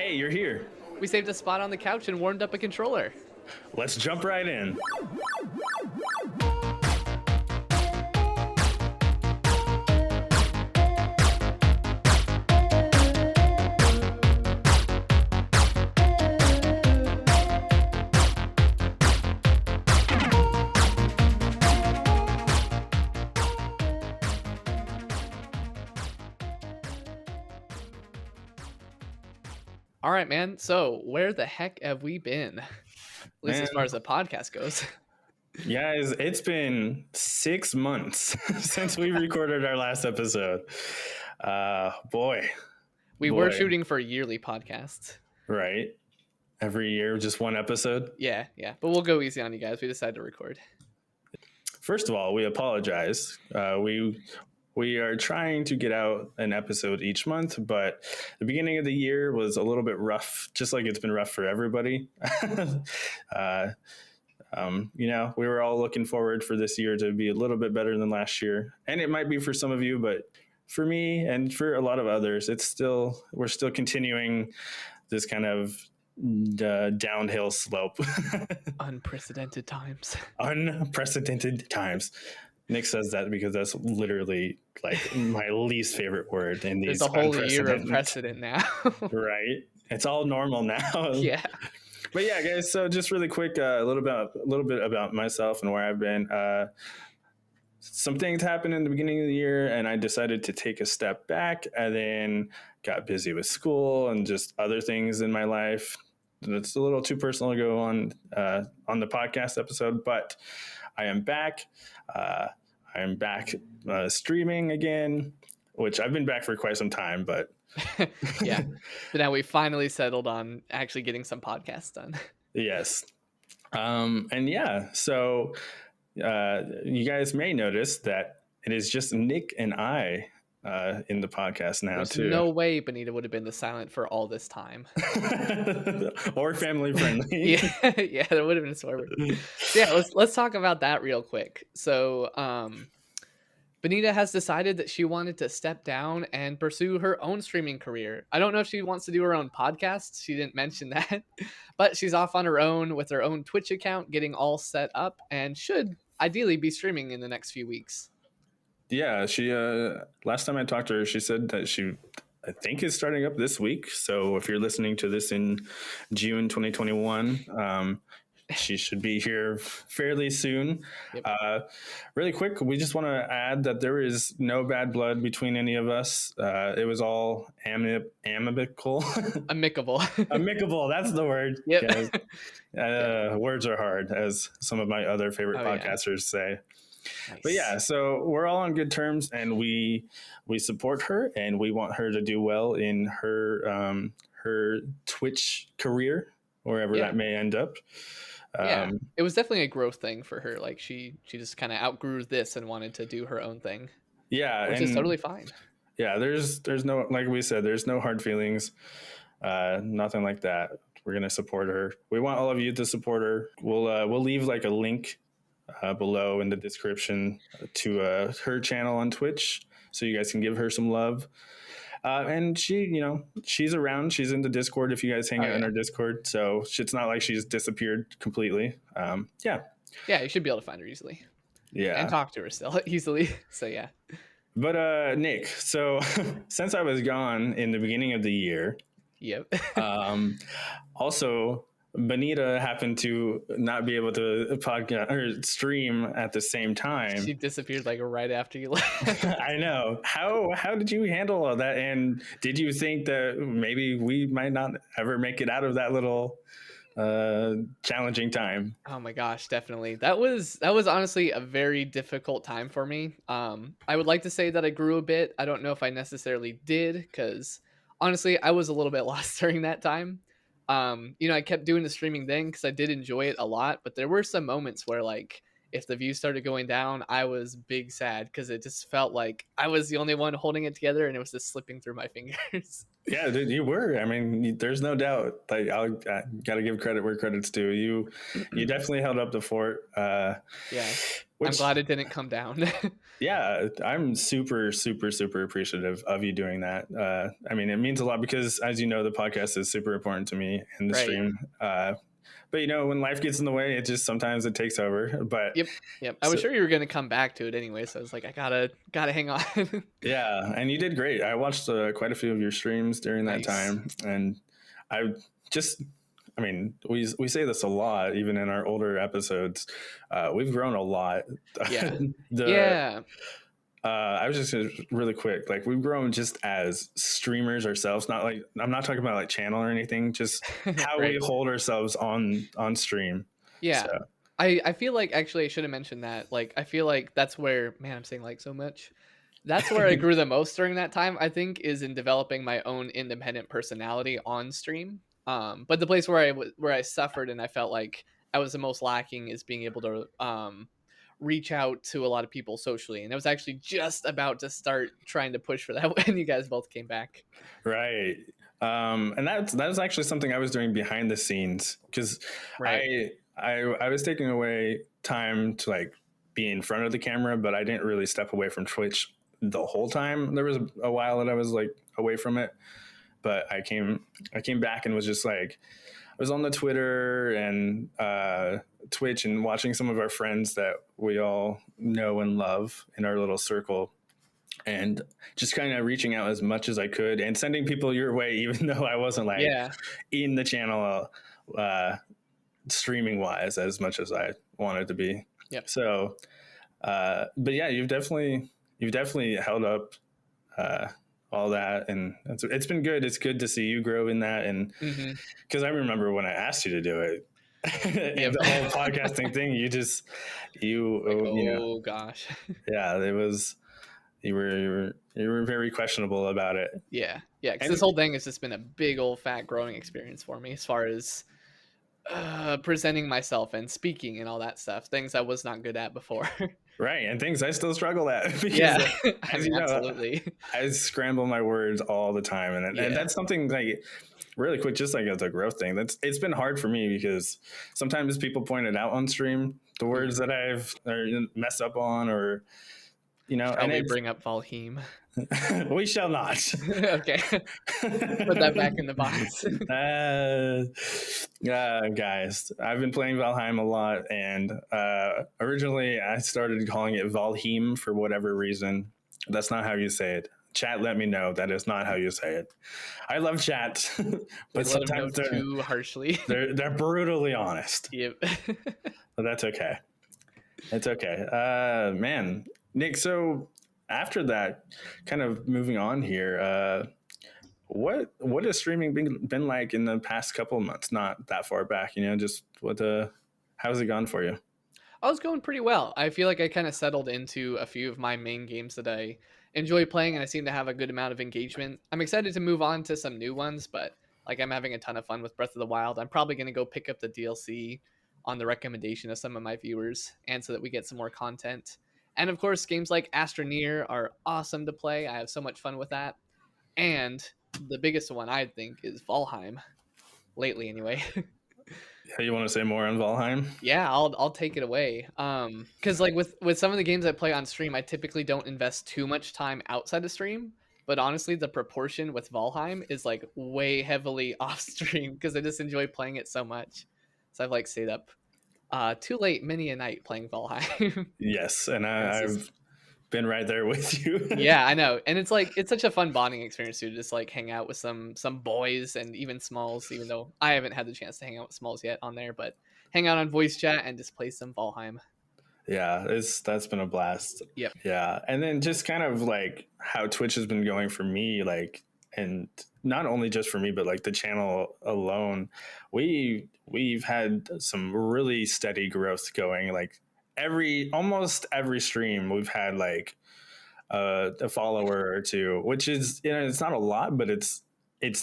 Hey, you're here. We saved a spot on the couch and warmed up a controller. Let's jump right in. All right, man. So where the heck have we been? At least as far as the podcast goes. Guys, it's been 6 months since we recorded our last episode. Boy. We were shooting for yearly podcasts. Right. Every year, just one episode. Yeah. But we'll go easy on you guys. We decided to record. First of all, we apologize. We are trying to get out an episode each month, but the beginning of the year was a little bit rough, just like it's been rough for everybody. We were all looking forward for this year to be a little bit better than last year. And it might be for some of you, but for me and for a lot of others, we're still continuing this kind of downhill slope. Unprecedented times. Unprecedented times. Nick says that because that's literally like my least favorite word in these. There's a whole year of precedent now. Right. It's all normal now. Yeah. But yeah, guys. So just really quick, a little bit about myself and where I've been. Some things happened in the beginning of the year, and I decided to take a step back, and then got busy with school and just other things in my life. It's a little too personal to go on the podcast episode, but I am back. Streaming again, which I've been back for quite some time, but yeah. But now we finally settled on actually getting some podcasts done. Yes. And yeah, so you guys may notice that it is just Nick and I in the podcast now. There's too. No way Benita would have been the silent for all this time. Or family friendly. yeah, there would have been a swear word. Yeah, let's talk about that real quick. So Benita has decided that she wanted to step down and pursue her own streaming career. I don't know if she wants to do her own podcast. She didn't mention that. But she's off on her own with her own Twitch account, getting all set up, and should ideally be streaming in the next few weeks. Yeah, she last time I talked to her, she said that I think is starting up this week. So if you're listening to this in June 2021, she should be here fairly soon. Yep. Really quick, we just want to add that there is no bad blood between any of us. It was all amicable. Amicable, that's the word. Yep. Words are hard, as some of my other favorite podcasters say. Nice. But yeah, so we're all on good terms, and we support her, and we want her to do well in her Twitch career, wherever that may end up. It was definitely a growth thing for her. Like she just kind of outgrew this and wanted to do her own thing. Yeah, which is totally fine. Yeah, there's no, like we said, there's no hard feelings, nothing like that. We're gonna support her. We want all of you to support her. We'll leave like a link below in the description to her channel on Twitch, so you guys can give her some love. And she's around. She's in the Discord if you guys hang out in our Discord. So it's not like she's disappeared completely. Yeah, you should be able to find her easily. Yeah, and talk to her still easily. So yeah. But Nick, so since I was gone in the beginning of the year, yep. Also, Benita happened to not be able to podcast or stream at the same time. She disappeared like right after you left. I know. How did you handle all that? And did you think that maybe we might not ever make it out of that little challenging time? Oh my gosh, definitely. That was honestly a very difficult time for me. I would like to say that I grew a bit. I don't know if I necessarily did, because honestly, I was a little bit lost during that time. I kept doing the streaming thing because I did enjoy it a lot, but there were some moments where like if the views started going down, I was big sad because it just felt like I was the only one holding it together and it was just slipping through my fingers. Yeah, dude, you were. I mean, there's no doubt. Like, I gotta give credit where credit's due. You definitely held up the fort. Yeah. I'm Which, glad it didn't come down. yeah, I'm super, super, super appreciative of you doing that. I mean, it means a lot because, as you know, the podcast is super important to me and the Right. stream. But when life gets in the way, it just sometimes it takes over. But Yep. Yep. I was so, sure you were gonna come back to it anyway, so I was like, I gotta hang on. yeah, and you did great. I watched quite a few of your streams during that Nice. time, and I just, I mean, we say this a lot, even in our older episodes. We've grown a lot. Yeah. the Yeah. I was just really quick, like we've grown just as streamers ourselves. Not like I'm not talking about like channel or anything, just how we Right. hold ourselves on stream. So Yeah. I feel like actually I should have mentioned that. Like I feel like that's where, man, I'm saying like so much. That's where I grew the most during that time, I think, is in developing my own independent personality on stream. But the place where where I suffered and I felt like I was the most lacking is being able to reach out to a lot of people socially. And I was actually just about to start trying to push for that when you guys both came back. right. And that's actually something I was doing behind the scenes because Right. I was taking away time to like be in front of the camera, but I didn't really step away from Twitch the whole time. There was a while that I was like away from it, but I came back and was just like I was on the Twitter and Twitch and watching some of our friends that we all know and love in our little circle and just kind of reaching out as much as I could and sending people your way, even though I wasn't like Yeah. in the channel streaming wise as much as I wanted to be. Yep. So, but yeah, you've definitely held up uh, all that, and it's been good. It's good to see you grow in that, and Hmm. because I remember when I asked you to do it. And Yep. the whole podcasting thing, Like, you oh gosh. yeah, it was you were very questionable about it. Yeah. Yeah. Because this And whole thing has just been a big old fat growing experience for me as far as presenting myself and speaking and all that stuff. Things I was not good at before. right, and things I still struggle at because, Yeah. I as mean, you know, absolutely. I scramble my words all the time, and Yeah. that's something like really quick, just like as a growth thing. It's been hard for me because sometimes people point it out on stream the words Mhm. that I've or mess up on, or Shall and we it's bring up Valheim? we shall not. Okay. Put that back in the box. Guys, I've been playing Valheim a lot, and originally I started calling it Valheim for whatever reason. That's not how you say it. Chat, let me know that is not how you say it. I love chat, We but let him know sometimes they're too harshly. they're brutally honest. Yep. But that's okay. It's okay. Man, Nick. So after that, kind of moving on here. What has streaming been like in the past couple of months? Not that far back, just how's it gone for you? I was going pretty well. I feel like I kind of settled into a few of my main games that I enjoy playing, and I seem to have a good amount of engagement. I'm excited to move on to some new ones, but like I'm having a ton of fun with Breath of the Wild. I'm probably going to go pick up the DLC on the recommendation of some of my viewers, and so that we get some more content. And of course, games like Astroneer are awesome to play. I have so much fun with that. And the biggest one I think is Valheim lately anyway. Yeah, you want to say more on Valheim? Yeah, I'll take it away. Cuz like with some of the games I play on stream, I typically don't invest too much time outside of stream, but honestly, the proportion with Valheim is like way heavily off stream because I just enjoy playing it so much. So I've like stayed up too late many a night playing Valheim. Yes, and And it's just I've been right there with you. yeah, I know. And it's like it's such a fun bonding experience to just like hang out with some boys and even Smalls, even though I haven't had the chance to hang out with Smalls yet on there, but hang out on voice chat and just play some Valheim. Yeah, that's been a blast. Yep. Yeah, and then just kind of like how Twitch has been going for me, like, and not only just for me, but like the channel alone, we've had some really steady growth going. Like almost every stream, we've had like a follower or two, which is it's not a lot, but it's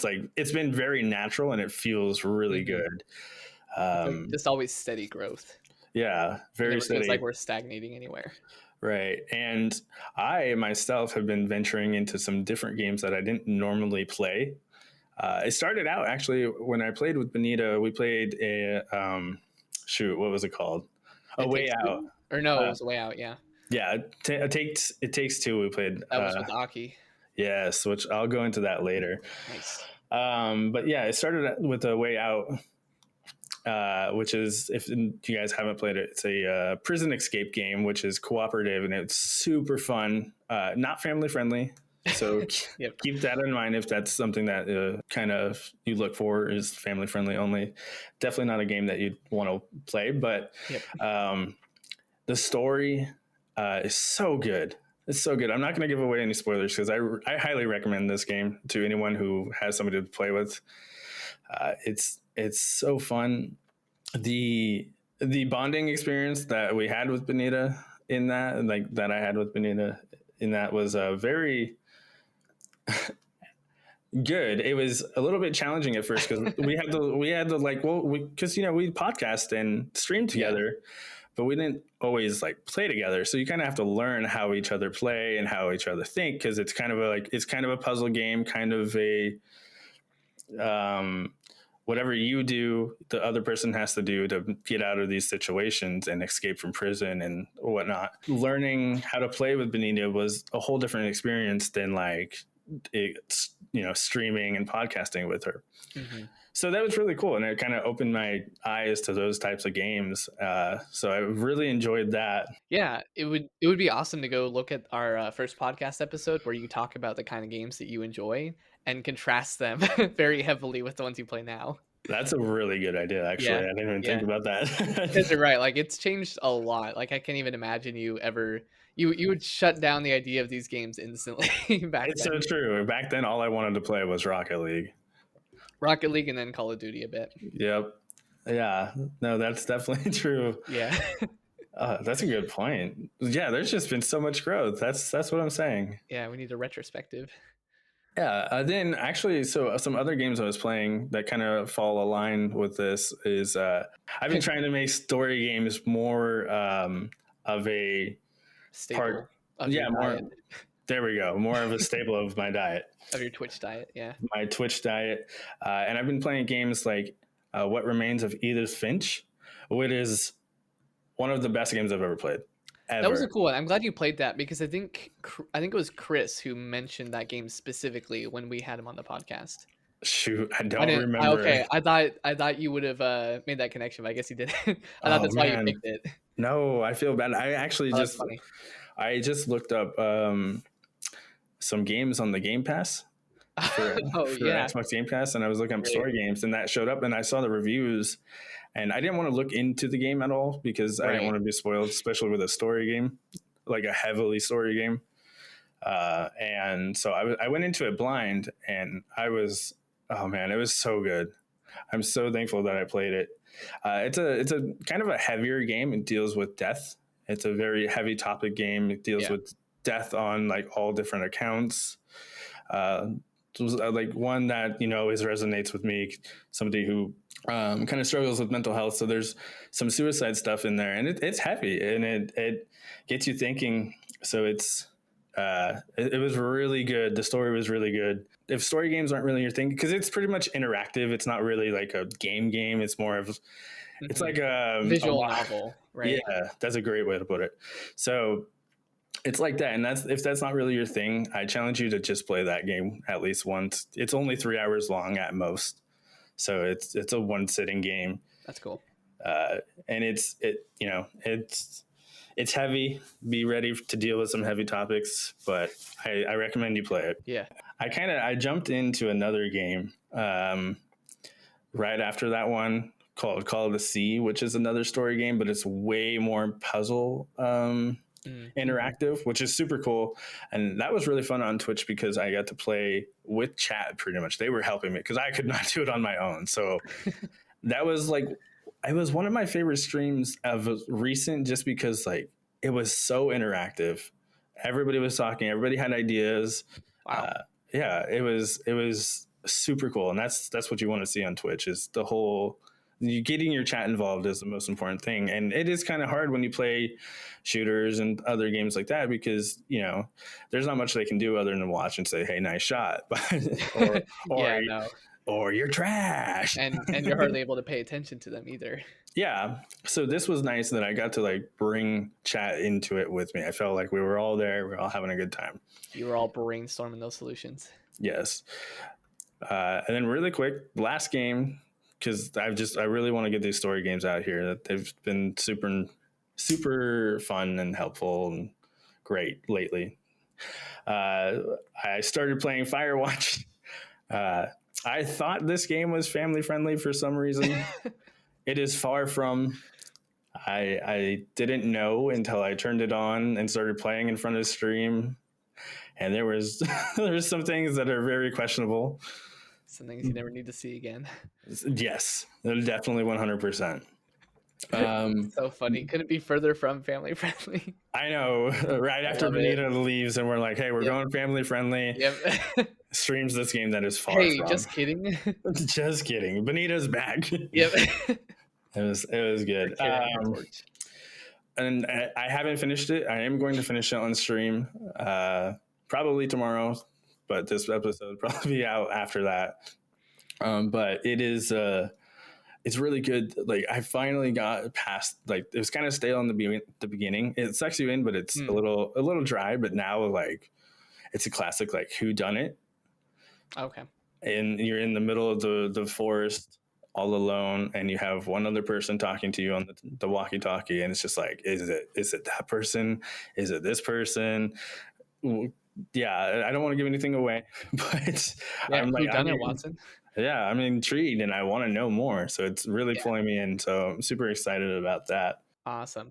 like it's been very natural and it feels really Hmm. good. It's like Um, just always steady growth. Yeah, It very never feels like steady. we're stagnating anywhere. Right. And I myself have been venturing into some different games that I didn't normally play. It started out actually when I played with Benita. We played a shoot, what was it called? A It Way Takes Out. Two? Or no, it Uh, was a Way Out, yeah. yeah, it takes two. We played. That was with Aki. Yes, which I'll go into that later. Nice. But yeah, it started with A Way Out, which is, if you guys haven't played it, it's a prison escape game, which is cooperative and it's super fun. Not family friendly, so Yep. keep that in mind if that's something that kind of you look for is family friendly only. Definitely not a game that you'd want to play, but Yep. the story is so good. It's so good. I'm not going to give away any spoilers because I highly recommend this game to anyone who has somebody to play with. It's so fun. The bonding experience that we had with Benita in that, like that I had with Benita in that, was very good. It was a little bit challenging at first because we had to like, well, because we podcast and stream Yeah. together, but we didn't always like play together. So you kind of have to learn how each other play and how each other think, because it's kind of a puzzle game, kind of a whatever you do, the other person has to do to get out of these situations and escape from prison and whatnot. Learning how to play with Benita was a whole different experience than like streaming and podcasting with her. Mm-hmm. So that was really cool, and it kind of opened my eyes to those types of games. So I really enjoyed that. Yeah, it would be awesome to go look at our first podcast episode where you talk about the kind of games that you enjoy and contrast them very heavily with the ones you play now. That's a really good idea, actually. Yeah, I didn't even yeah. think about Because that. you're right, like it's changed a lot. Like I can't even imagine you ever you would shut down the idea of these games instantly back It's so then. true. Back then, all I wanted to play was Rocket League. Rocket League and then Call of Duty a bit. Yep. Yeah. No, that's definitely true. Yeah. That's a good point. Yeah, there's just been so much growth. That's what I'm saying. Yeah, we need a retrospective. Yeah. Then actually, so some other games I was playing that kind of fall aligned with this is I've been trying to make story games more of a Staple part. of your Yeah, more. diet, There we go. More of a staple of my diet, of your Twitch diet, yeah. my Twitch diet, and I've been playing games like What Remains of Edith Finch, which is one of the best games I've ever played. That was a Ever. cool one. I'm glad you played that because I think it was Chris who mentioned that game specifically when we had him on the podcast. Shoot, I I don't didn't. remember. Okay, I thought you would have made that connection, but I guess you didn't. I thought Oh that's why you man, picked it. no, I feel bad. Oh, that's funny. I just looked up some games on the Game Pass Oh for yeah, Xbox Game Pass, and I was looking up great. story games, and that showed up, and I saw the reviews, and I didn't want to look into the game at all because I didn't Right. want to be spoiled, especially with a story game, like a heavily story game. And so I went into it blind, and oh man, it was so good. I'm so thankful that I played it. It's a kind of a heavier game. It deals with death. It's a very heavy topic game. It deals Yeah. with death on like all different accounts. Uh, it was, like one that always resonates with me. Somebody who kind of struggles with mental health. So there's some suicide stuff in there, and it's heavy, and it gets you thinking. So it was really good. The story was really good. If story games aren't really your thing, because it's pretty much interactive, it's not really like a game. It's more of it's Mhm. like a Visual lot. novel, Yeah, right? that's a great way to put it. So it's like that, and if that's not really your thing, I challenge you to just play that game at least once. It's only 3 hours long at most, so it's a one sitting game, That's cool. uh, and it's heavy. Be ready to deal with some heavy topics, but I recommend you play it. Yeah. I jumped into another game right after that one called Call of the Sea, which is another story game, but it's way more puzzle interactive, which is super cool. And that was really fun on Twitch because I got to play with chat pretty much. They were helping me because I could not do it on my own. So that was like, it was one of my favorite streams of recent just because like it was so interactive. Everybody was talking, everybody had ideas. Wow. Yeah, it was super cool. And that's what you want to see on Twitch is the whole getting your chat involved is the most important thing, and it is kind of hard when you play shooters and other games like that because there's not much they can do other than watch and say, "Hey, nice shot," or or Yeah, no. or you're trash. And you're hardly able to pay attention to them either. Yeah, so this was nice that I got to like bring chat into it with me. I felt like we were all there, we were all having a good time. You were all brainstorming those solutions. Yes. And then really quick, last game, because I really want to get these story games out here. They've been super fun and helpful and great lately. I started playing Firewatch. I thought this game was family friendly for some reason. It is far from. I didn't know until I turned it on and started playing in front of the stream, and there's some things that are very questionable. Some things you never need to see again. Yes, definitely 100%. So funny. Couldn't be further from family friendly. I know. Right after Benita leaves, and we're like, "Hey, we're going family friendly." Yep. Streams this game that is far from. Just kidding. Just kidding. Benita's back. Yep. It was good. And I haven't finished it. I am going to finish it on stream, probably tomorrow, but this episode will probably be out after that. But it is. It's really good. Like I finally got past. Like it was kind of stale in the beginning. It sucks you in, but it's a little dry. But now like it's a classic. Like who done it? Okay. And you're in the middle of the forest all alone, and you have one other person talking to you on the walkie-talkie, and it's just like, is it that person? Is it this person? Yeah, I don't want to give anything away, but I'm like, who done it, Watson? Yeah, I'm intrigued and I want to know more. So it's really pulling me in. So I'm super excited about that. Awesome.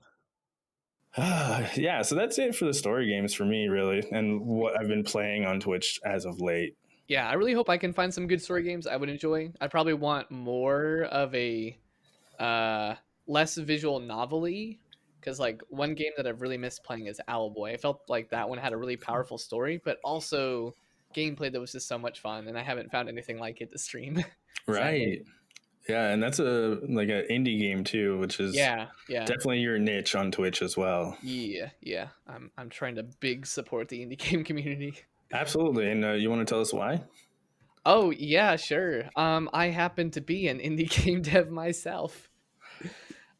Yeah, so that's it for the story games for me, really, and what I've been playing on Twitch as of late. Yeah, I really hope I can find some good story games I would enjoy. I probably want more of a less visual novel-y, because like one game that I've really missed playing is Owlboy. I felt like that one had a really powerful story, but also gameplay that was just so much fun, and I haven't found anything like it to stream. Right. Yeah, and that's an indie game too, which is definitely your niche on Twitch as well. Yeah. I'm trying to big support the indie game community. Absolutely. And you want to tell us why? Oh yeah, sure. I happen to be an indie game dev myself.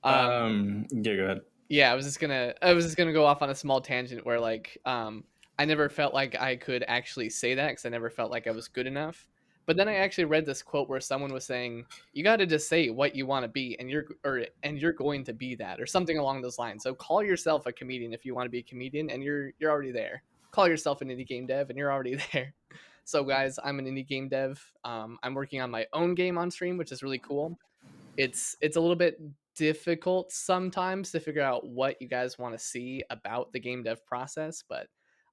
Yeah, go ahead. Yeah, I was just gonna go off on a small tangent where like I never felt like I could actually say that because I never felt like I was good enough. But then I actually read this quote where someone was saying, "You got to just say what you want to be, and you're going to be that," or something along those lines. So call yourself a comedian if you want to be a comedian, and you're already there. Call yourself an indie game dev, and you're already there. So guys, I'm an indie game dev. I'm working on my own game on stream, which is really cool. It's a little bit difficult sometimes to figure out what you guys want to see about the game dev process, but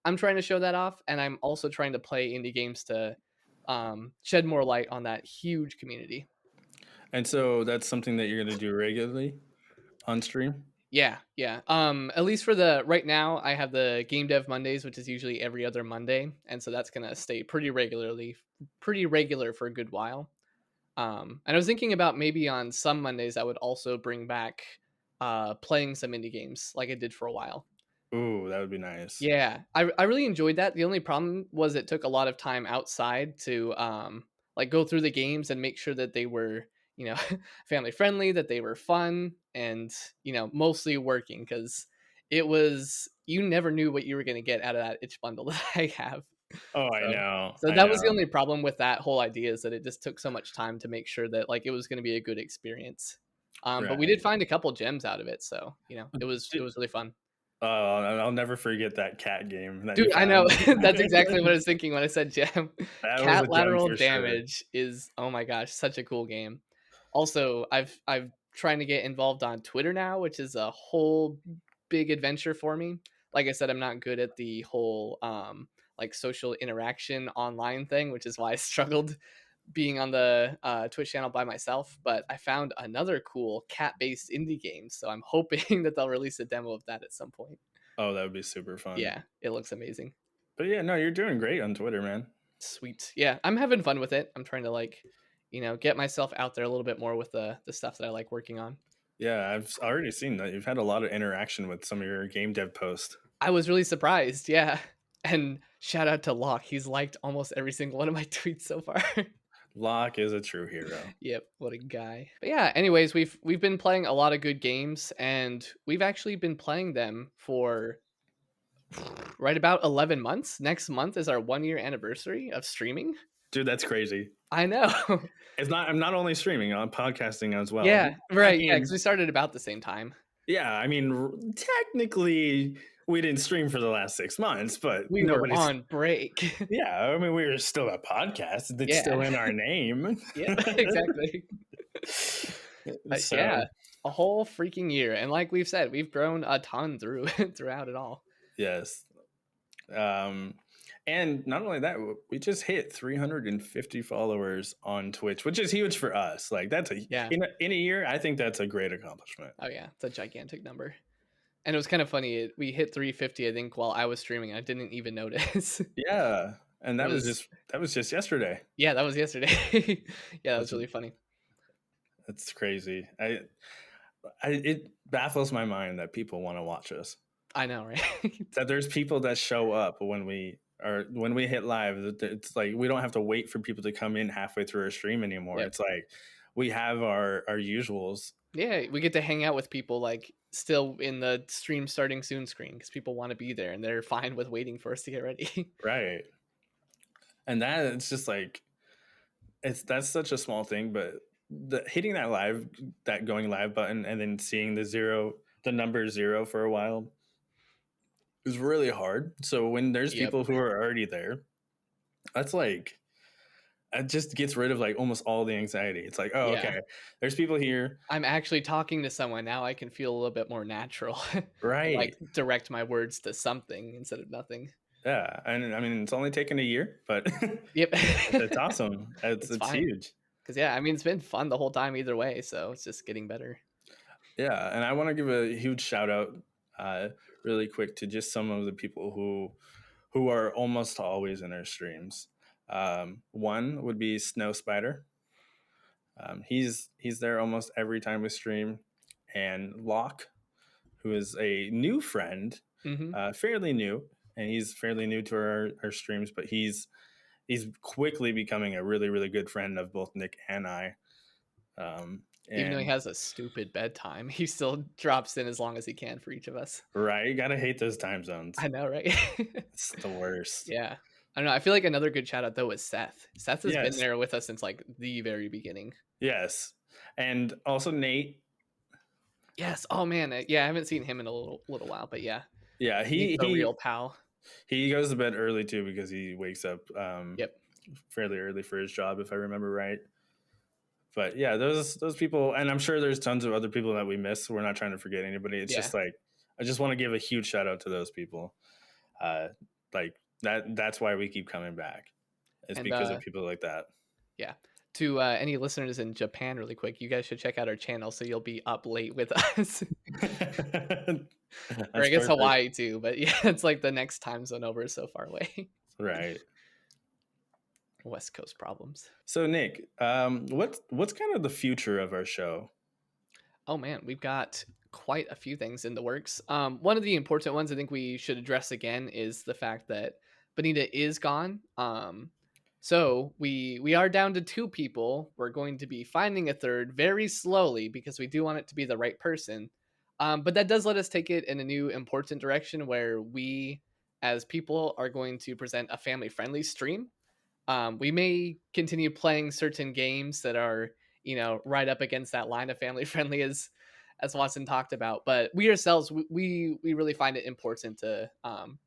I'm trying to show that off, and I'm also trying to play indie games to shed more light on that huge community. And so that's something that you're going to do regularly on stream? Yeah. At least for the right now, I have the Game Dev Mondays, which is usually every other Monday, and so that's gonna stay pretty regular for a good while. And I was thinking about maybe on some Mondays I would also bring back playing some indie games like I did for a while. Ooh, that would be nice. Yeah, I really enjoyed that. The only problem was it took a lot of time outside to like go through the games and make sure that they were, family friendly, that they were fun, and mostly working, because you never knew what you were going to get out of that itch bundle that I have. Oh, I know. So that was the only problem with that whole idea, is that it just took so much time to make sure that like it was going to be a good experience. But we did find a couple gems out of it, so it was really fun. Oh, I'll never forget that cat game. Dude, I know. That's exactly what I was thinking when I said gem. Cat lateral damage is, oh my gosh, such a cool game. Also, I've trying to get involved on Twitter now, which is a whole big adventure for me. Like I said, I'm not good at the whole like social interaction online thing, which is why I struggled being on the Twitch channel by myself. But I found another cool cat-based indie game, so I'm hoping that they'll release a demo of that at some point. Oh, that would be super fun. Yeah, it looks amazing. But yeah, no, you're doing great on Twitter, man. Sweet. Yeah, I'm having fun with it. I'm trying to like get myself out there a little bit more with the stuff that I like working on. Yeah, I've already seen that you've had a lot of interaction with some of your game dev posts. I was really surprised, yeah. And shout out to Locke. He's liked almost every single one of my tweets so far. Locke is a true hero. Yep, what a guy. But yeah, anyways, we've been playing a lot of good games, and we've actually been playing them for right about 11 months. Next month is our 1 year anniversary of streaming. Dude, that's crazy. I know. I'm not only streaming, I'm podcasting as well. Yeah, I right. Yeah, because mean, we started about the same time. yeah, I mean, technically, we didn't stream for the last 6 months, but We were nobody's. on break. Yeah, I mean, we were still a podcast. It's Yeah. still in our name. Yeah, exactly. So, Yeah, a whole freaking year. And like we've said, we've grown a ton throughout it all. yes. And not only that, we just hit 350 followers on Twitch, which is huge for us. Like that's Yeah. in a year, I think that's a great accomplishment. Oh yeah, it's a gigantic number. And it was kind of funny. We hit 350, I think, while I was streaming. I didn't even notice. Yeah, and that was just yesterday. Yeah, that was yesterday. Yeah, that was really funny. That's crazy. It baffles my mind that people want to watch us. I know, right? That there's people that show up when we hit live. It's like we don't have to wait for people to come in halfway through our stream anymore. Yep. It's like we have our usuals. Yeah, we get to hang out with people like still in the stream starting soon screen because people want to be there and they're fine with waiting for us to get ready. Right. And that it's just like that's such a small thing, but hitting that going live button and then seeing the number 0 for a while is really hard. So when there's people who are already there, that's like it just gets rid of like almost all the anxiety. It's like, oh, okay, there's people here. I'm actually talking to someone now. I can feel a little bit more natural. Right. Like direct my words to something instead of nothing. Yeah. And I mean, it's only taken a year, but yep. It's awesome. It's huge. Because yeah, I mean, it's been fun the whole time either way. So it's just getting better. Yeah. And I want to give a huge shout out really quick to just some of the people who are almost always in our streams. One would be Snow Spider. He's there almost every time we stream. And Locke, who is a new friend, fairly new, and he's fairly new to our streams, but he's quickly becoming a really, really good friend of both Nick and I. Even though he has a stupid bedtime, he still drops in as long as he can for each of us. Right. You got to hate those time zones. I know, right? It's the worst. Yeah. I don't know. I feel like another good shout out though is Seth. Seth has been there with us since like the very beginning. Yes. And also Nate. Yes. Oh man. Yeah, I haven't seen him in a little while, but yeah. Yeah, he's a real pal. He goes to bed early too because he wakes up fairly early for his job, if I remember right. But yeah, those people, and I'm sure there's tons of other people that we miss. We're not trying to forget anybody. It's just like I just want to give a huge shout out to those people. Like that's why we keep coming back. It's because of people like that. Yeah. To any listeners in Japan, really quick, you guys should check out our channel so you'll be up late with us. Or I guess Hawaii too, but yeah, it's like the next time zone over is so far away. Right. West Coast problems. So Nick, what's kind of the future of our show? Oh man, we've got quite a few things in the works. One of the important ones I think we should address again is the fact that Benita is gone. So we are down to 2 people. We're going to be finding a third very slowly because we do want it to be the right person. But that does let us take it in a new important direction where we as people are going to present a family-friendly stream. We may continue playing certain games that are, right up against that line of family-friendly as Watson talked about. But we ourselves, we really find it important to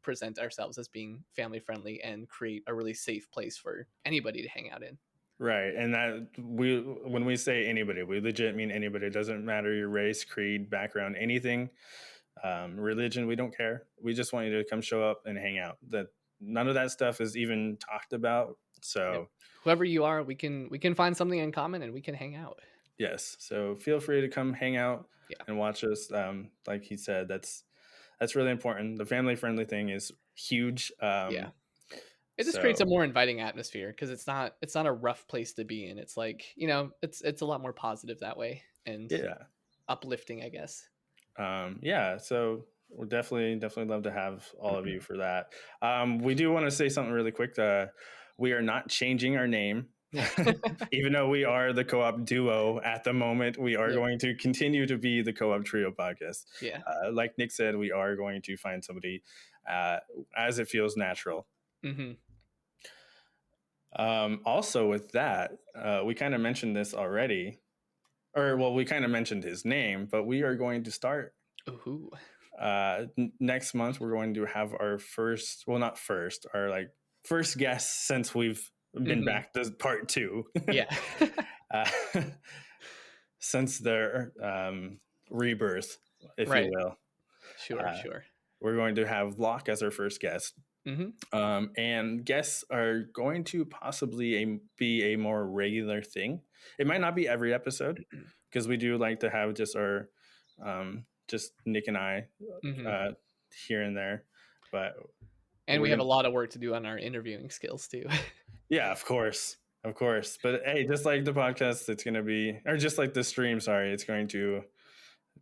present ourselves as being family-friendly and create a really safe place for anybody to hang out in. Right. And that when we say anybody, we legit mean anybody. It doesn't matter your race, creed, background, anything, religion, we don't care. We just want you to come show up and hang out. That none of that stuff is even talked about. So whoever you are, we can find something in common and we can hang out. Yes. So feel free to come hang out and watch us. Like he said, that's really important. The family friendly thing is huge. It just creates a So more inviting atmosphere because it's not a rough place to be in. It's like, it's a lot more positive that way and yeah, uplifting, I guess. yeah. So we're definitely love to have all of you for that. We do want to say something really quick. We are not changing our name. Even though we are the co-op duo at the moment, we are Yep. going to continue to be the co-op trio podcast. Yeah. Like Nick said, we are going to find somebody uh, as it feels natural. Hmm. Also, with that, we kind of mentioned this already, or well, we kind of mentioned his name, but we are going to start Ooh. next month. We're going to have our first, well, not first, our like first guest since we've been Hmm. back to part 2. Yeah. uh, since their rebirth, if you Right. will. Sure. Uh, Sure. we're going to have Locke as our first guest. Hmm. And guests are going to possibly be a more regular thing. It might not be every episode because we do like to have just Nick and I Hmm. uh, here and there. But And we we're have a gonna, lot of work to do on our interviewing skills too. yeah, of course. But hey, just like the podcast, it's going to be, or just like the stream, sorry, it's going to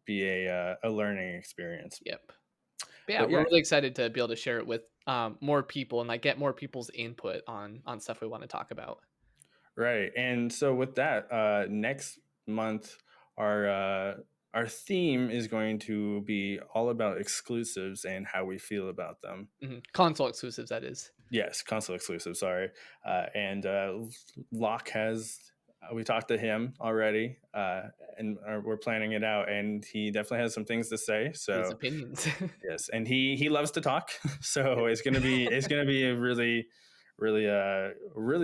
be a learning experience. Yep. But yeah, But we're yeah, really excited to be able to share it with more people and like get more people's input on stuff we want to talk about. right. And so with that, next month our theme is going to be all about exclusives and how we feel about them. Console exclusives, that is. Yes, console exclusive. Sorry, and Locke has. We talked to him already, and we're planning it out. And he definitely has some things to say. His So opinions. yes, and he loves to talk. So Yep. it's gonna be a really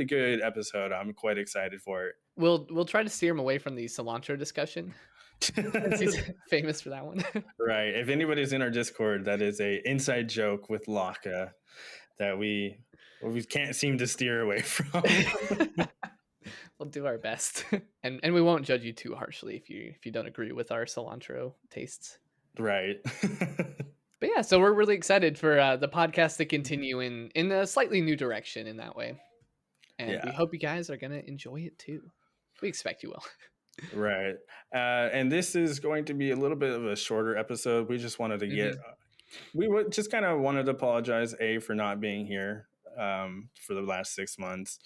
good episode. I'm quite excited for We'll try to steer him away from the cilantro discussion since he's it. famous for that one. Right. If anybody's in our Discord, that is a inside joke with Locke that we can't seem to steer away from. We'll do our best, and we won't judge you too harshly if you don't agree with our cilantro tastes. Right. But yeah, so we're really excited for the podcast to continue in a slightly new direction in that way, and we Yeah. hope you guys are gonna enjoy it too. We expect you will. Right. And this is going to be a little bit of a shorter episode. We just wanted to get, Hmm. we would just kind of wanted to apologize, A, for not being here for the last 6 months.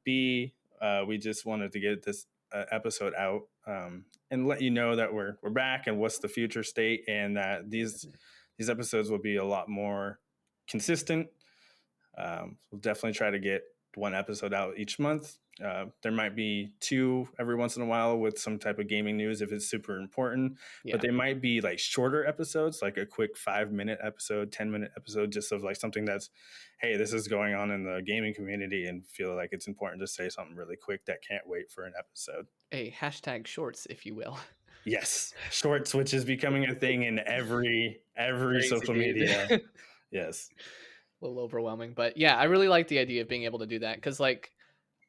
B, we just wanted to get this episode out and let you know that we're back and what's the future state, and that these episodes will be a lot more consistent. We'll definitely try to get one episode out each month. There might be 2 every once in a while with some type of gaming news if it's super important, but Yeah. they might be like shorter episodes, like a quick 5-minute episode, 10-minute episode, just of like something that's, hey, this is going on in the gaming community, and feel like it's important to say something really quick that can't wait for an episode. A hashtag shorts, if you will. Yes, shorts, which is becoming a thing in every Crazy, social dude. media. Yes. A little overwhelming, but yeah, I really like the idea of being able to do that because like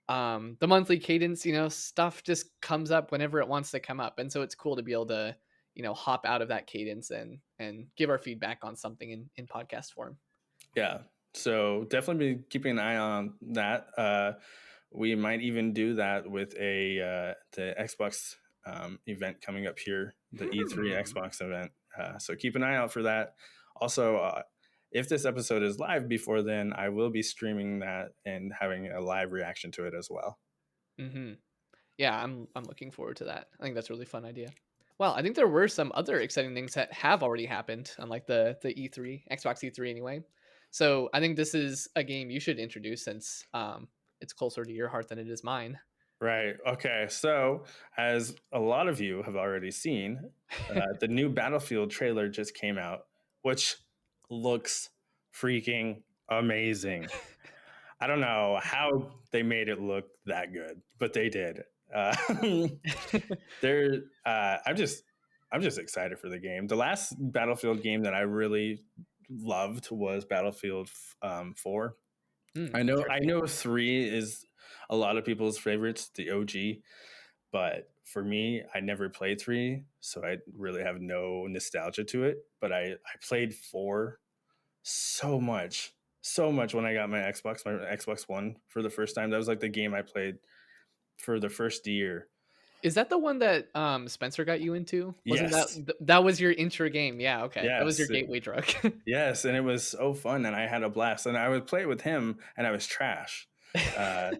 the monthly cadence, stuff just comes up whenever it wants to come up, and so it's cool to be able to hop out of that cadence and give our feedback on something in podcast form. Yeah. So definitely be keeping an eye on that. We might even do that with the Xbox event coming up here, the E3 Xbox event. So keep an eye out for that. Also, if this episode is live before then, I will be streaming that and having a live reaction to it as well. Hmm. Yeah, I'm looking forward to that. I think that's a really fun idea. Well, I think there were some other exciting things that have already happened on like the E3 Xbox E3 anyway. So I think this is a game you should introduce since it's closer to your heart than it is mine. Right. Okay. So, as a lot of you have already seen, the new Battlefield trailer just came out, which looks freaking amazing. I don't know how they made it look that good, but they did. Uh, they're. I'm just excited for the game. The last Battlefield game that I really loved was Battlefield 4. I know Interesting. 3 is a lot of people's favorites, the OG, but for me, I never played 3, so I really have no nostalgia to it. But I played 4 so much, so much when I got my Xbox One for the first time. That was like the game I played for the first year. Is that the one that, Spencer got you into? Wasn't that Yes, that was your intro game? Yeah, okay. That was your yes, gateway drug. yes, and it was so fun, and I had a blast. And I would play it with him, and I was trash. Uh,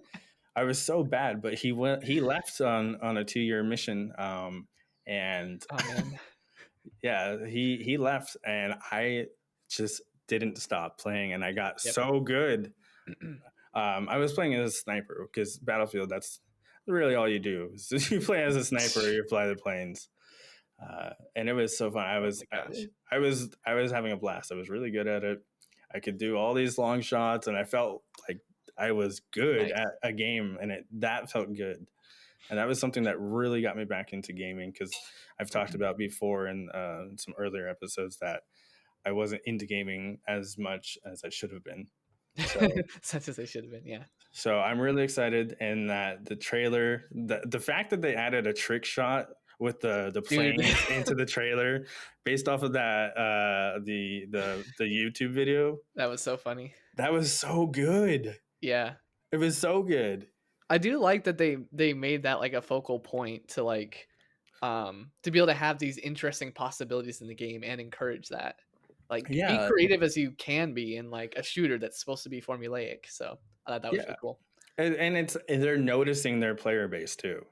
I was so bad, but he left on a 2-year mission, and Oh, man. yeah, he left, and I just didn't stop playing, and I got Yep. so good. I was playing as a sniper because Battlefield, that's really all you do. So you play as a sniper, you fly the planes, and it was so fun. Oh my gosh. I was having a blast. I was really good at it. I could do all these long shots, and I felt like I was good Nice. at a game, and that felt good. And that was something that really got me back into gaming because I've talked about before in some earlier episodes that I wasn't into gaming as much as I should have been. So Such as they should have been, yeah. So I'm really excited, and that the trailer, the fact that they added a trick shot with the Dude, planes into the trailer, based off of that the YouTube video, that was so funny. that was so good. Yeah. It was so good. I do like that they made that, like, a focal point to be able to have these interesting possibilities in the game and encourage that. Like, be Yeah, creative as you can be in, like, a shooter that's supposed to be formulaic, so I thought that was yeah, really cool. and they're noticing their player base too.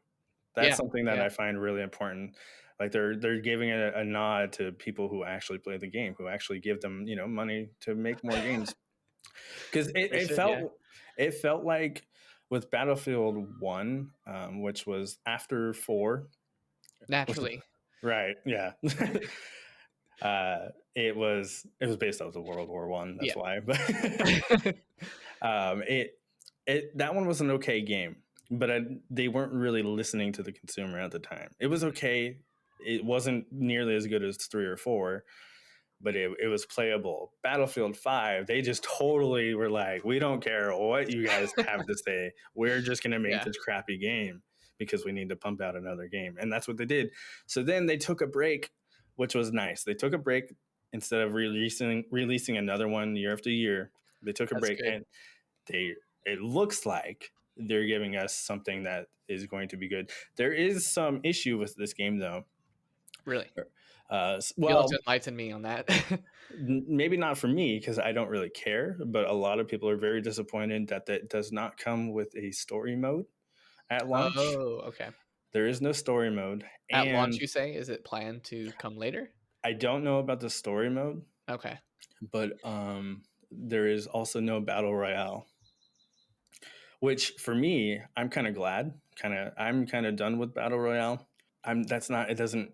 That's Yeah, something that yeah. I find really important. Like they're giving a nod to people who actually play the game, who actually give them money to make more games. Because They should, yeah. it felt like with Battlefield 1, which was after 4, which, Naturally. right, yeah. It was based off of World War I. That's Yeah. why. But it that one was an okay game, but they weren't really listening to the consumer at the time. It was okay. It wasn't nearly as good as 3 or 4, but it was playable. Battlefield 5, they just totally were like, we don't care what you guys have to say. We're just going to make Yeah. this crappy game because we need to pump out another game. And that's what they did. So then they took a break, which was nice. They took a break instead of releasing another one year after year. They took a That's break, good. and it looks like they're giving us something that is going to be good. There is some issue with this game though. Really. You'll have Well, to enlighten me on that. maybe not for me because I don't really care, but a lot of people are very disappointed that does not come with a story mode at launch. Oh, okay. There is no story mode, At launch, and you say? Is it planned to come later? I don't know about the story mode, Okay. but there is also no battle royale, which for me, I'm kind of glad. I'm kind of done with battle royale. I'm that's not it doesn't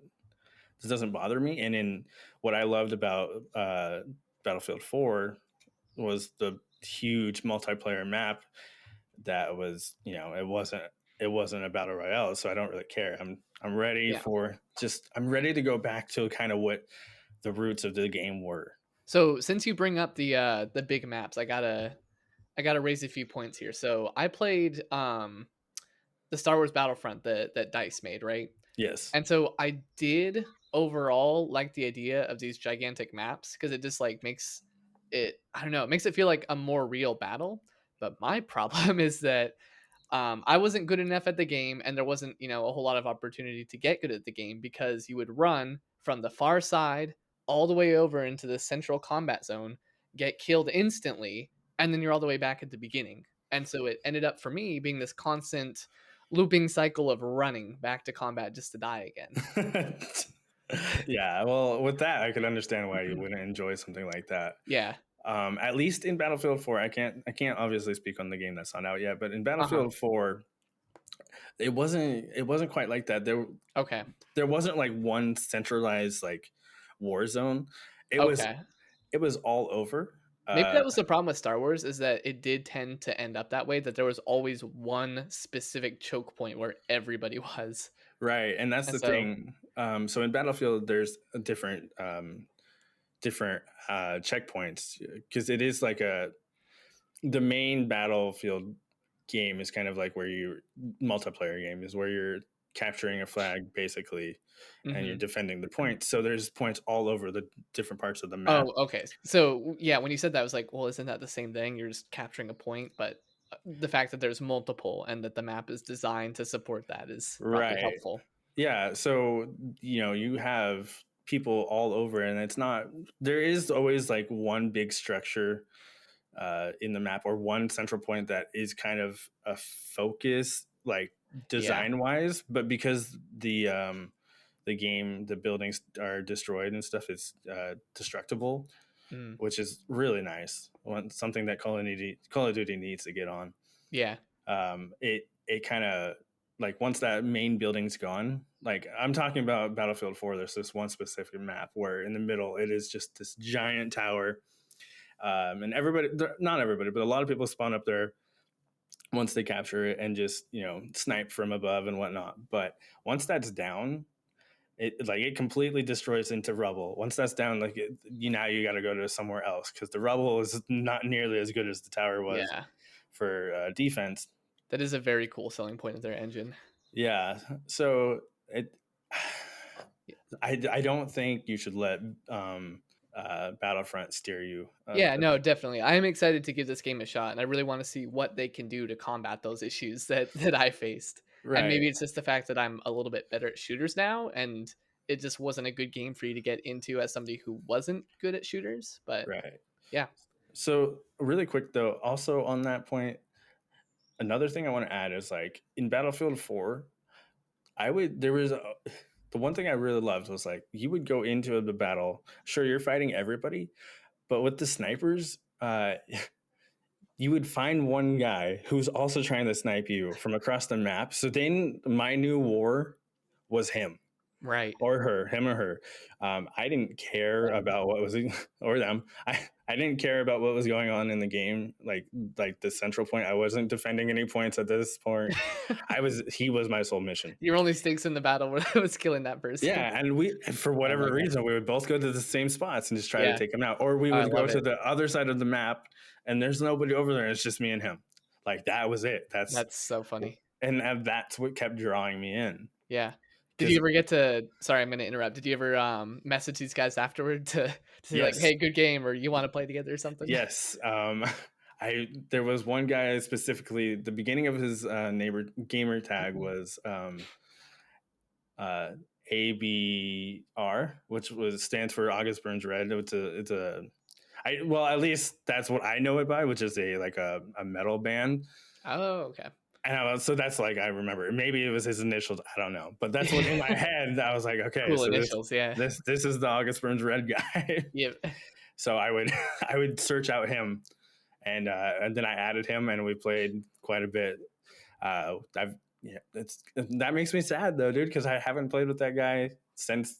bother me. And in what I loved about Battlefield 4 was the huge multiplayer map that was, it wasn't a battle royale, so I don't really care. I'm ready Yeah. for I'm ready to go back to kind of what the roots of the game were. So since you bring up the big maps, I gotta raise a few points here. So I played the Star Wars Battlefront that Dice made, right? Yes. And so I did overall like the idea of these gigantic maps because it just like makes it, I don't know, it makes it feel like a more real battle. But my problem is that I wasn't good enough at the game, and there wasn't, a whole lot of opportunity to get good at the game because you would run from the far side all the way over into the central combat zone, get killed instantly, and then you're all the way back at the beginning. And so it ended up for me being this constant looping cycle of running back to combat just to die again. Yeah, well, with that, I could understand why you wouldn't enjoy something like that. Yeah. At least in Battlefield 4, I can't obviously speak on the game that's not out yet, but in Uh huh. Battlefield 4, it wasn't quite like that. Okay. There wasn't like one centralized like war zone. It was Okay. it was all over. Maybe Uh, that was the problem with Star Wars is that it did tend to end up that way, that there was always one specific choke point where everybody was. right, and that's And the so, thing. So in Battlefield, there's a different checkpoints because it is like the main Battlefield game is kind of like where your multiplayer game is where you're capturing a flag basically, and you're Mhm. defending the point. So there's points all over the different parts of the map. Oh, okay. So, yeah, when you said that, I was like, "Well, isn't that the same thing? You're just capturing a point," but, the fact that there's multiple and that the map is designed to support that is probably Right. helpful. Yeah. So, you have people all over, and it's not, there is always like one big structure in the map, or one central point that is kind of a focus, like Yeah. design wise, but because the buildings are destroyed and stuff, it's destructible, Mm. which is really nice. Something that Call of Duty needs to get on. Yeah. It kind of, like, once that main building's gone, like I'm talking about Battlefield 4, there's this one specific map where in the middle it is just this giant tower, and everybody, not everybody, but a lot of people spawn up there once they capture it and just snipe from above and whatnot. But once that's down, it completely destroys into rubble. Once that's down, like now you got to go to somewhere else because the rubble is not nearly as good as the tower was Yeah. for defense. That is a very cool selling point of their engine. Yeah, so it. Yeah. I don't think you should let Battlefront steer you. Yeah, no, definitely. I am excited to give this game a shot, and I really wanna see what they can do to combat those issues that I faced. And Right, maybe it's just the fact that I'm a little bit better at shooters now, and it just wasn't a good game for you to get into as somebody who wasn't good at shooters, but right. yeah. So really quick though, also on that point, another thing I want to add is, like, in Battlefield 4, the one thing I really loved was, like, you would go into the battle, sure you're fighting everybody, but with the snipers, you would find one guy who's also trying to snipe you from across the map. So then my new war was him. Right. Or her, him or her. I didn't care Them. about what was or them. I didn't care about what was going on in the game, like the central point. I wasn't defending any points at this point. He was my sole mission. Your only stakes in the battle was killing that person. Yeah, and for Oh my whatever god. reason, we would both go to the same spots and just try to Yeah. take him out, or we Oh, I would go love to it. the other side of the map, and there's nobody over there. It's just me and him. Like, that was it. That's so funny. That's what kept drawing me in. Yeah. Did you Because ever get to sorry, I'm gonna interrupt. Did you ever, message these guys afterward to say like, yes, "Hey, good game," or "You wanna play together," or something? yes. I There was one guy specifically. The beginning of his neighbor gamer tag Mhm. was uh, ABR, which was stands for August Burns Red. It's a well, at least that's what I know it by, which is a metal band. Oh, okay. So that's, like, I remember. Maybe it was his initials. I don't know, but that's what in my head I was like, okay, Cool so this initials, yeah. this this is the August Burns Red guy. Yep. So I would I would search out him, and then I added him, and we played quite a bit. I've Yeah, that makes me sad though, dude, because I haven't played with that guy since,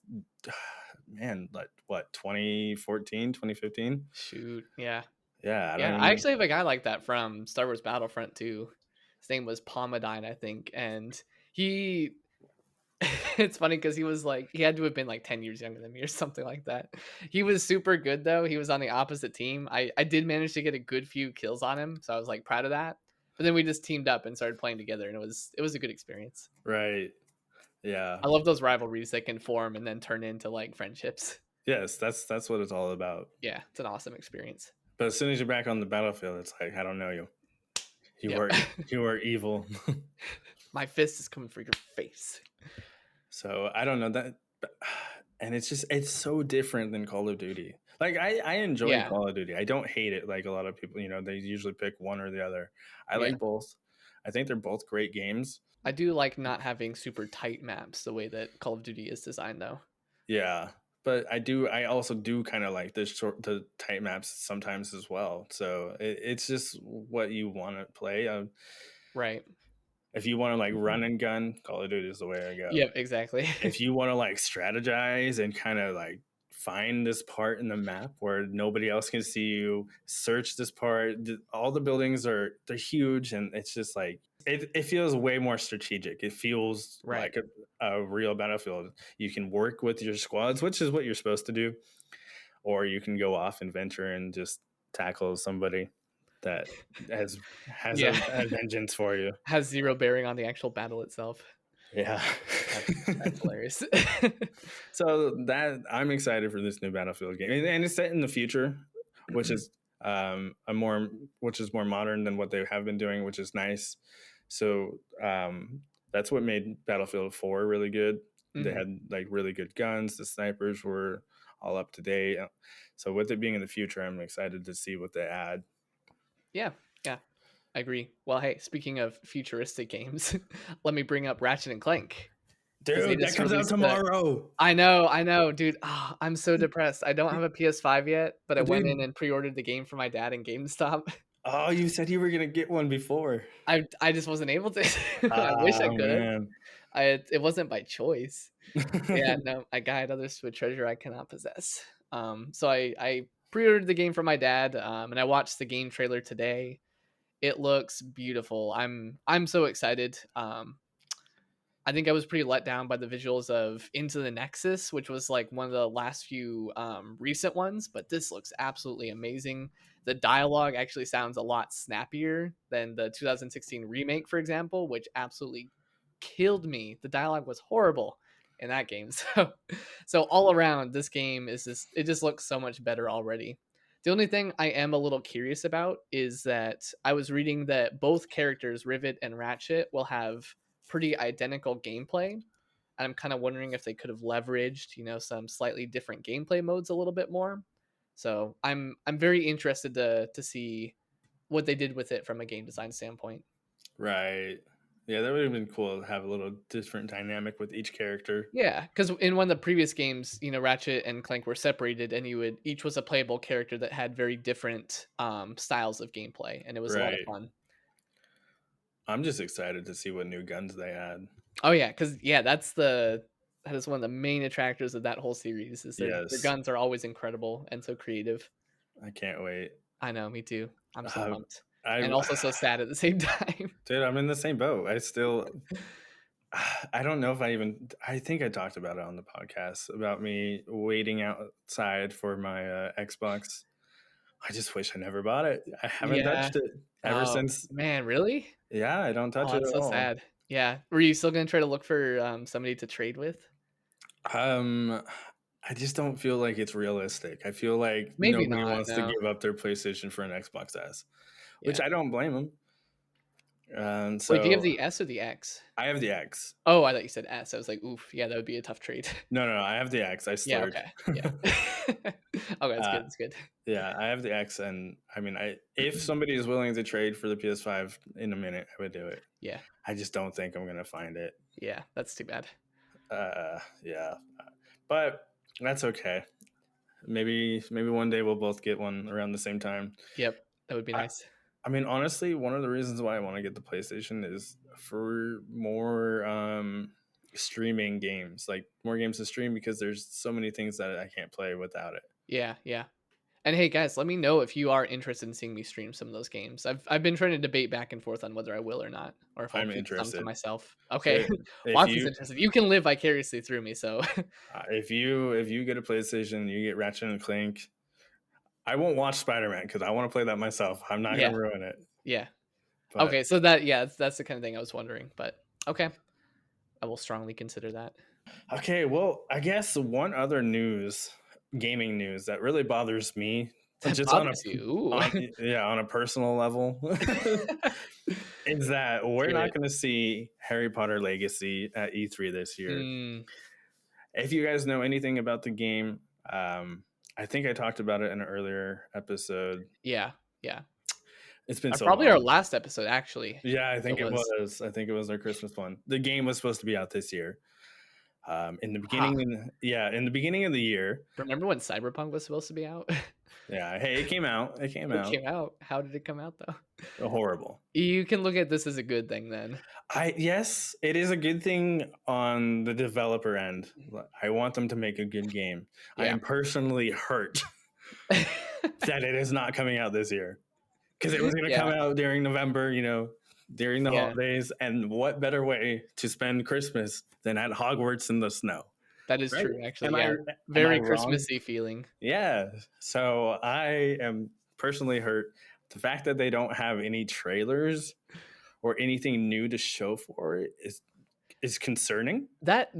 man, like what, 2014, 2015. Shoot, yeah. Yeah, I don't Yeah, I even. actually have a guy like that from Star Wars Battlefront 2. His name was Palmadine, I think, and he it's funny because he was, like he had to have been, like, 10 years younger than me or something like that. He was super good, though. He was on the opposite team. I did manage to get a good few kills on him, so I was, like, proud of that. But then we just teamed up and started playing together, and it was a good experience. Right, yeah. I love those rivalries that can form and then turn into, like, friendships. Yes, that's what it's all about. Yeah, it's an awesome experience. But as soon as you're back on the battlefield, it's like, I don't know you. You Yep. are you are evil. My fist is coming for your face. So I don't know that, and it's so different than Call of Duty. Like, I enjoy Yeah, Call of Duty. I don't hate it like a lot of people. They usually pick one or the other. I yeah. like both. I think they're both great games. I do like not having super tight maps the way that Call of Duty is designed, though. Yeah, but I also do kind of like the tight maps sometimes as well. So it's just what you want to play. Right. If you want to, like, Mhm. run and gun, Call of Duty is the way to go. Yep, exactly. If you want to, like, strategize and kind of, like, find this part in the map where nobody else can see you, search this part. All the buildings they're huge, and it's just like it feels way more strategic. It feels Right. like a real battlefield. You can work with your squads, which is what you're supposed to do, or you can go off and venture and just tackle somebody that has Yeah. a vengeance for you. Has 0 bearing on the actual battle itself. Yeah. That's hilarious. So that I'm excited for this new Battlefield game, and it's set in the future, which is a more which is more modern than what they have been doing, which is nice. So that's what made Battlefield 4 really good. They Mhm. had like really good guns. The snipers were all up to date. So with it being in the future, I'm excited to see what they add. Yeah, yeah, I agree. Well, hey, speaking of futuristic games, let me bring up Ratchet and Clank because they Dude, that just comes out released the. tomorrow. I know, dude. I'm so depressed. I don't have a PS5 yet, but I went in Dude, and pre-ordered the game for my dad in GameStop. oh, you said you were gonna get one before. I just wasn't able to. I wish I Oh could have. man. It wasn't by choice. Yeah, no, I guide others to a treasure I cannot possess. So I pre-ordered the game for my dad, and I watched the game trailer today. It looks beautiful. I'm so excited. I think I was pretty let down by the visuals of Into the Nexus, which was like one of the last few recent ones, but this looks absolutely amazing. The dialogue actually sounds a lot snappier than the 2016 remake, for example, which absolutely killed me. The dialogue was horrible in that game. So all around, this game is just it just looks so much better already. The only thing I am a little curious about is that I was reading that both characters, Rivet and Ratchet, will have pretty identical gameplay. And I'm kind of wondering if they could have leveraged, some slightly different gameplay modes a little bit more. So I'm very interested to see what they did with it from a game design standpoint. Right. Yeah, that would have been cool to have a little different dynamic with each character. Yeah, because in one of the previous games, Ratchet and Clank were separated, and each was a playable character that had very different styles of gameplay, and it was a lot of Right. fun. I'm just excited to see what new guns they add. Oh yeah, because that is one of the main attractors of that whole series is their Yes. guns are always incredible and so creative. I can't wait. I know, me too. I'm so Uh, pumped and I also so sad at the same time. dude, I'm in the same boat. I still I don't know if I think I talked about it on the podcast about me waiting outside for my Xbox. I just wish I never bought it. I haven't Yeah. touched it ever Oh since. man, really? Yeah, I don't Oh, touch it that's at so all. sad. Yeah. Were you still gonna try to look for somebody to trade with? Um, I just don't feel like it's realistic. I feel like Maybe nobody not. wants to No. give up their PlayStation for an Xbox S, which Yeah. I don't blame them. And Wait, do you have so the S or the X? I have the X. Oh, I thought you said S. I was like, oof, yeah, that would be a tough trade. No, I have the X. I Yeah. slurred. Okay. Yeah. Okay, that's uh, good. That's good. yeah, I have the X, and I mean, if somebody is willing to trade for the PS5 in a minute, I would do it. Yeah. I just don't think I'm gonna find it. Yeah. That's too bad. Yeah, but that's okay. Maybe one day we'll both get one around the same time. Yep. That would be I, nice. I mean, honestly, one of the reasons why I want to get the PlayStation is for more streaming games, like more games to stream, because there's so many things that I can't play without it. Yeah. Yeah. And hey guys, let me know if you are interested in seeing me stream some of those games. I've been trying to debate back and forth on whether I will or not, or if I'll I'm keep some to interested. myself. Okay. If if Watson's you interested. You can live vicariously through me, so if you get a PlayStation, you get Ratchet and Clank. I won't watch Spider Man because I want to play that myself. I'm not yeah. gonna ruin it. Yeah. But Okay, so that's the kind of thing I was wondering, but okay. I will strongly consider that. okay, well, I guess one other gaming news that really bothers me, That just bothers you. on yeah, on a personal level, is that Let's we're hear not it. going to see Harry Potter Legacy at E3 this year. Mm, If you guys know anything about the game, I think I talked about it in an earlier episode. yeah. Yeah. It's been so Probably our long. last episode actually. Yeah, I It think it was. was. I think it was our Christmas one. The game was supposed to be out this year. In the Ha. in the beginning of the year. Remember when Cyberpunk was supposed to be out? Yeah, hey, it came out. It came It out. came out. How did it come out though? Horrible. You can look at this as a good thing then. Yes, it is a good thing on the developer end. I want them to make a good game. I Yeah. am personally hurt that it is not coming out this year because it was going to come Yeah. out during November, during the Yeah. holidays. And what better way to spend Christmas than at Hogwarts in the snow? That is Right? true actually. Am I Yeah. am I Very wrong? Christmassy feeling. Yeah. So I am personally hurt. The fact that they don't have any trailers or anything new to show for it is is concerning. That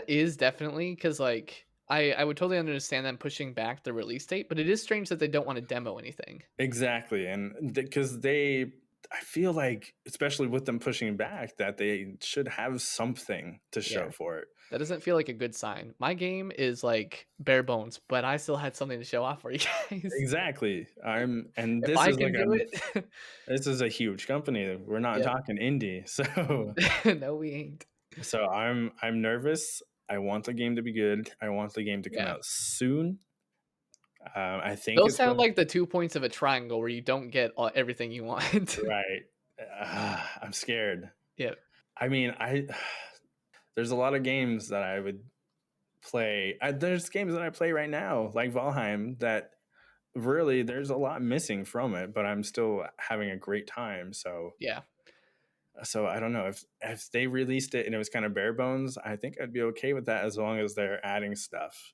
is definitely because like I would totally understand them pushing back the release date, but it is strange that they don't want to demo anything. Exactly, and because they, I feel like, especially with them pushing back, that they should have something to Yeah. show for it. That doesn't feel like a good sign. My game is like bare bones, but I still had something to show off for you guys. Exactly. And If this I is can like do it, this is a huge company. We're not yep. talking indie. No, we ain't. So I'm nervous. I want the game to be good. I want the game to come Yeah. out soon. I think Those it's sound going like the 2 points of a triangle where you don't get everything you want. right. I'm scared. Yep. I mean, I there's a lot of games that I would play. There's games that I play right now, like Valheim, that really there's a lot missing from it, but I'm still having a great time. Yeah. So I don't know if they released it and it was kind of bare bones. I think I'd be okay with that as long as they're adding stuff.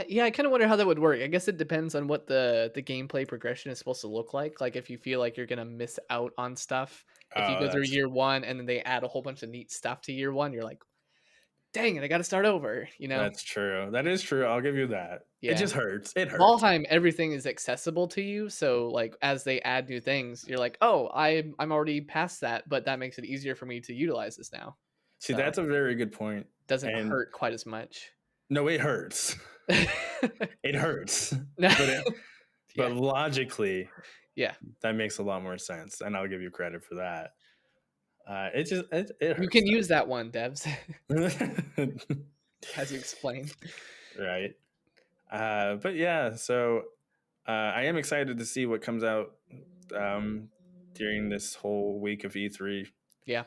Yeah, I kind of wonder how that would work. I guess it depends on what the gameplay progression is supposed to look like. Like if you feel like you're gonna miss out on stuff, if you Oh, go through that's year one and then they add a whole bunch of neat stuff to year one, you're like, dang it, I got to start over. You know? that's true. That is true. I'll give you that. It Yeah. just hurts. It hurts. Valheim, everything is accessible to you. So like as they add new things, you're like, oh, I'm already past that, but that makes it easier for me to utilize this now. See, So that's a very good point. doesn't And hurt quite as much. no, it hurts. It hurts. No. But Yeah. logically, Yeah. that makes a lot more sense, and I'll give you credit for that. It You hurts can use that one, devs, though. as you explained. Right. But yeah, so I am excited to see what comes out um, during this whole week of E3. Yeah.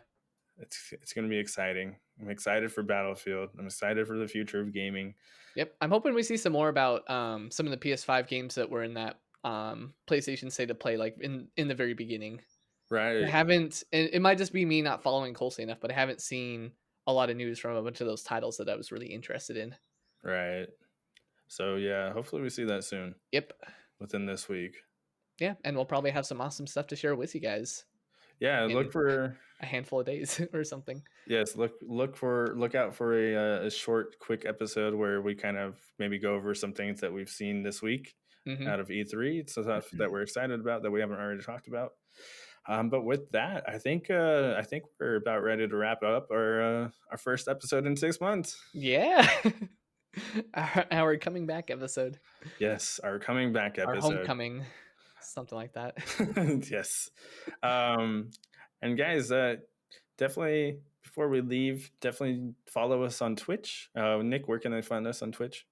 It's going to be exciting. I'm excited for Battlefield. I'm excited for the future of gaming. Yep. I'm hoping we see some more about some of the PS5 games that were in that PlayStation State of Play, like in the very beginning. I Right. haven't. It might just be me not following closely enough, but I haven't seen a lot of news from a bunch of those titles that I was really interested in. Right. So yeah, hopefully we see that soon Yep. within this week. Yeah, and we'll probably have some awesome stuff to share with you guys Yeah, in look for a handful of days or something. yes, look out for a short, quick episode where we kind of maybe go over some things that we've seen this week Hmm. out of E3, so stuff that we're excited about that we haven't already talked about. But with that, I think we're about ready to wrap up our first episode in 6 months. Yeah. Our coming back episode, Yes, our coming back our episode. homecoming, something like that. Yes, and guys, definitely before we leave, definitely follow us on Twitch. Nick, where can they find us on Twitch?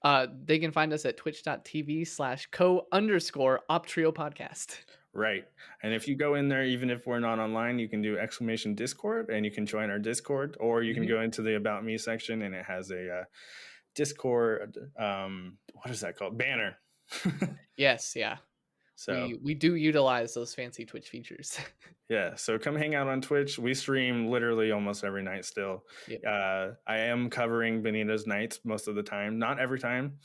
They can find us at twitch.tv/co_optrio podcast. Right. And if you go in there, even if we're not online, you can do exclamation Discord and you can join our Discord, or you can Mhm. go into the About Me section and it has a Discord, what is that called? Banner. Yes, yeah. So, We do utilize those fancy Twitch features. yeah. So come hang out on Twitch. We stream literally almost every night still. Yep. I am covering Benita's nights most of the time, not every time.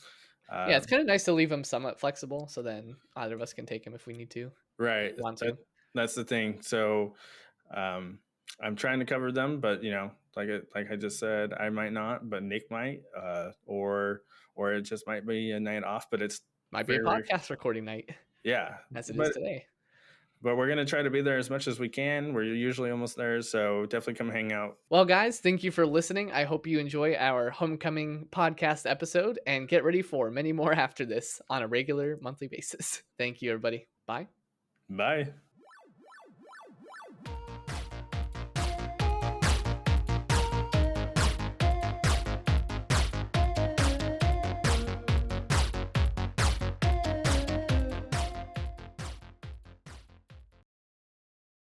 Yeah, it's kind of nice to leave them somewhat flexible, so then either of us can take them if we need to, Right. want to. That's the thing. So um, I'm trying to cover them, but like I just said, I might not, but Nick might, or it just might be a night off. But it's Might be a very podcast recording night, yeah. as it is But today. we're gonna try to be there as much as we can. We're usually almost there, so definitely come hang out. Well, guys, thank you for listening. I hope you enjoy our homecoming podcast episode and get ready for many more after this on a regular monthly basis. Thank you, everybody. Bye. Bye.